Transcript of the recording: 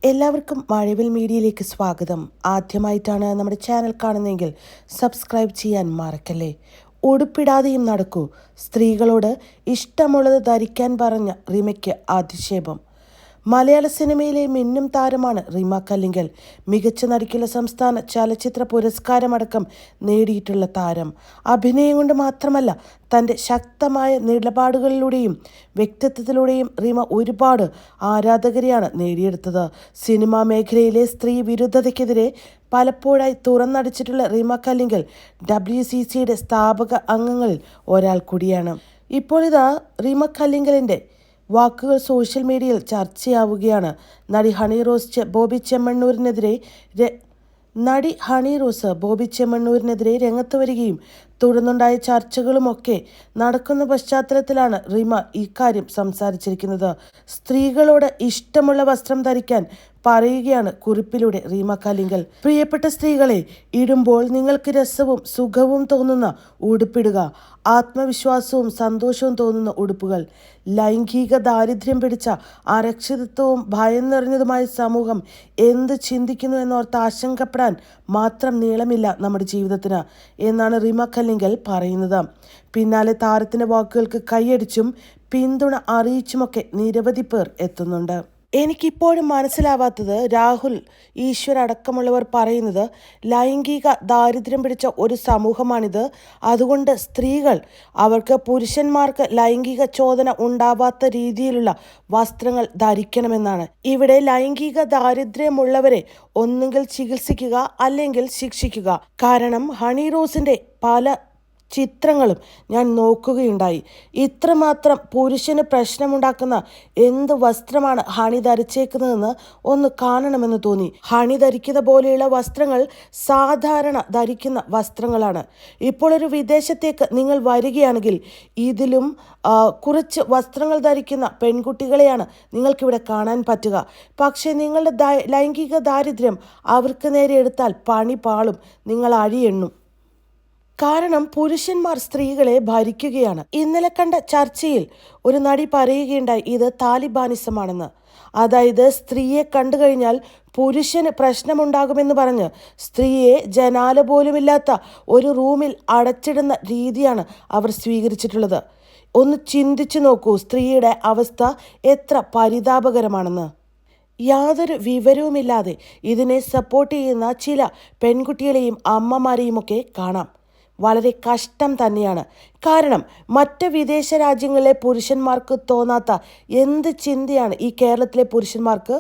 എല്ലാവർക്കും മഴവിൽ മീഡിയയിലേക്ക് സ്വാഗതം. ആദ്യമായിട്ടാണ് നമ്മുടെ ചാനൽ കാണുന്നതെങ്കിൽ സബ്സ്ക്രൈബ് ചെയ്യാൻ മറക്കല്ലേ. ഉടുപ്പിടാതെയും നടക്കൂ. സ്ത്രീകളോട് ഇഷ്ടമുള്ളത് ധരിക്കാൻ പറഞ്ഞ റിമയ്ക്ക് അധിക്ഷേപം. മലയാള സിനിമയിലെ മിന്നും താരമാണ് റിമ കല്ലിങ്കൽ. മികച്ച നടിക്കുള്ള സംസ്ഥാന ചലച്ചിത്ര പുരസ്കാരമടക്കം നേടിയിട്ടുള്ള താരം. അഭിനയം കൊണ്ട് മാത്രമല്ല, തൻ്റെ ശക്തമായ നിലപാടുകളിലൂടെയും വ്യക്തിത്വത്തിലൂടെയും റിമ ഒരുപാട് ആരാധകരെയാണ് നേടിയെടുത്തത്. സിനിമാ മേഖലയിലെ സ്ത്രീ വിരുദ്ധതയ്ക്കെതിരെ പലപ്പോഴായി തുറന്നടിച്ചിട്ടുള്ള റിമ കല്ലിങ്കൽ WCCയുടെ സ്ഥാപക അംഗങ്ങളിൽ ഒരാൾ കൂടിയാണ്. ഇപ്പോൾ ഇതാ റിമ കല്ലിങ്കലിൻ്റെ വാക്കുകൾ സോഷ്യൽ മീഡിയയിൽ ചർച്ചയാവുകയാണ്. നടി ഹണി റോസ് ബോബി ചെമ്മണ്ണൂരിനെതിരെ രംഗത്ത് വരികയും തുടർന്നുണ്ടായ ചർച്ചകളുമൊക്കെ നടക്കുന്ന പശ്ചാത്തലത്തിലാണ് റിമ ഇക്കാര്യം സംസാരിച്ചിരിക്കുന്നത്. സ്ത്രീകളോട് ഇഷ്ടമുള്ള വസ്ത്രം ധരിക്കാൻ പറയുകയാണ് കുറിപ്പിലൂടെ റിമ കല്ലിങ്കൽ. പ്രിയപ്പെട്ട സ്ത്രീകളെ, ഇടുമ്പോൾ നിങ്ങൾക്ക് രസവും സുഖവും തോന്നുന്ന ഉടുപ്പിടുക. ആത്മവിശ്വാസവും സന്തോഷവും തോന്നുന്ന ഉടുപ്പുകൾ. ലൈംഗിക ദാരിദ്ര്യം പിടിച്ച അരക്ഷിതത്വവും ഭയം നിറഞ്ഞതുമായ സമൂഹം എന്ത് ചിന്തിക്കുന്നു എന്നോർത്ത് ആശങ്കപ്പെടാൻ മാത്രം നീളമില്ല നമ്മുടെ ജീവിതത്തിന് എന്നാണ് റിമ കല്ലിങ്കൽ പറയുന്നത്. പിന്നാലെ താരത്തിന്റെ വാക്കുകൾക്ക് കൈയടിച്ചും പിന്തുണ അറിയിച്ചുമൊക്കെ നിരവധി പേർ എത്തുന്നുണ്ട്. എനിക്കിപ്പോഴും മനസ്സിലാവാത്തത് രാഹുൽ ഈശ്വർ അടക്കമുള്ളവർ പറയുന്നത് ലൈംഗിക ദാരിദ്ര്യം പിടിച്ച ഒരു സമൂഹമാണിത്. അതുകൊണ്ട് സ്ത്രീകൾ അവർക്ക് പുരുഷന്മാർക്ക് ലൈംഗിക ചോദന ഉണ്ടാവാത്ത രീതിയിലുള്ള വസ്ത്രങ്ങൾ ധരിക്കണമെന്നാണ്. ഇവിടെ ലൈംഗിക ദാരിദ്ര്യമുള്ളവരെ ഒന്നുകിൽ ചികിത്സിക്കുക അല്ലെങ്കിൽ ശിക്ഷിക്കുക. കാരണം ഹണി റോസിന്റെ പല ചിത്രങ്ങളും ഞാൻ നോക്കുകയുണ്ടായി. ഇത്രമാത്രം പുരുഷന് പ്രശ്നമുണ്ടാക്കുന്ന എന്ത് വസ്ത്രമാണ് ഹണി ധരിച്ചേക്കുന്നതെന്ന് ഒന്ന് കാണണമെന്ന് തോന്നി. ഹണി ധരിക്കുന്ന പോലെയുള്ള വസ്ത്രങ്ങൾ സാധാരണ ധരിക്കുന്ന വസ്ത്രങ്ങളാണ്. ഇപ്പോൾ ഒരു വിദേശത്തേക്ക് നിങ്ങൾ വരികയാണെങ്കിൽ ഇതിലും കുറച്ച് വസ്ത്രങ്ങൾ ധരിക്കുന്ന പെൺകുട്ടികളെയാണ് നിങ്ങൾക്കിവിടെ കാണാൻ പറ്റുക. പക്ഷേ നിങ്ങളുടെ ലൈംഗിക ദാരിദ്ര്യം അവർക്ക് നേരെ എടുത്താൽ പണി പാളും, നിങ്ങൾ അഴിയെണ്ണും. കാരണം പുരുഷന്മാർ സ്ത്രീകളെ ഭരിക്കുകയാണ്. ഇന്നലെ കണ്ട ചർച്ചയിൽ ഒരു നടി പറയുകയുണ്ടായി, ഇത് താലിബാനിസമാണെന്ന്. അതായത് സ്ത്രീയെ കണ്ടു കഴിഞ്ഞാൽ പുരുഷന് പ്രശ്നമുണ്ടാകുമെന്ന് പറഞ്ഞ് സ്ത്രീയെ ജനാല പോലുമില്ലാത്ത ഒരു റൂമിൽ അടച്ചിടുന്ന രീതിയാണ് അവർ സ്വീകരിച്ചിട്ടുള്ളത്. ഒന്ന് ചിന്തിച്ചു നോക്കൂ, സ്ത്രീയുടെ അവസ്ഥ എത്ര പരിതാപകരമാണെന്ന്. യാതൊരു വിവരവുമില്ലാതെ ഇതിനെ സപ്പോർട്ട് ചെയ്യുന്ന ചില പെൺകുട്ടികളെയും അമ്മമാരെയും ഒക്കെ കാണാം. വളരെ കഷ്ടം തന്നെയാണ്. കാരണം മറ്റ് വിദേശ രാജ്യങ്ങളിലെ പുരുഷന്മാർക്ക് തോന്നാത്ത എന്ത് ചിന്തയാണ് ഈ കേരളത്തിലെ പുരുഷന്മാർക്ക്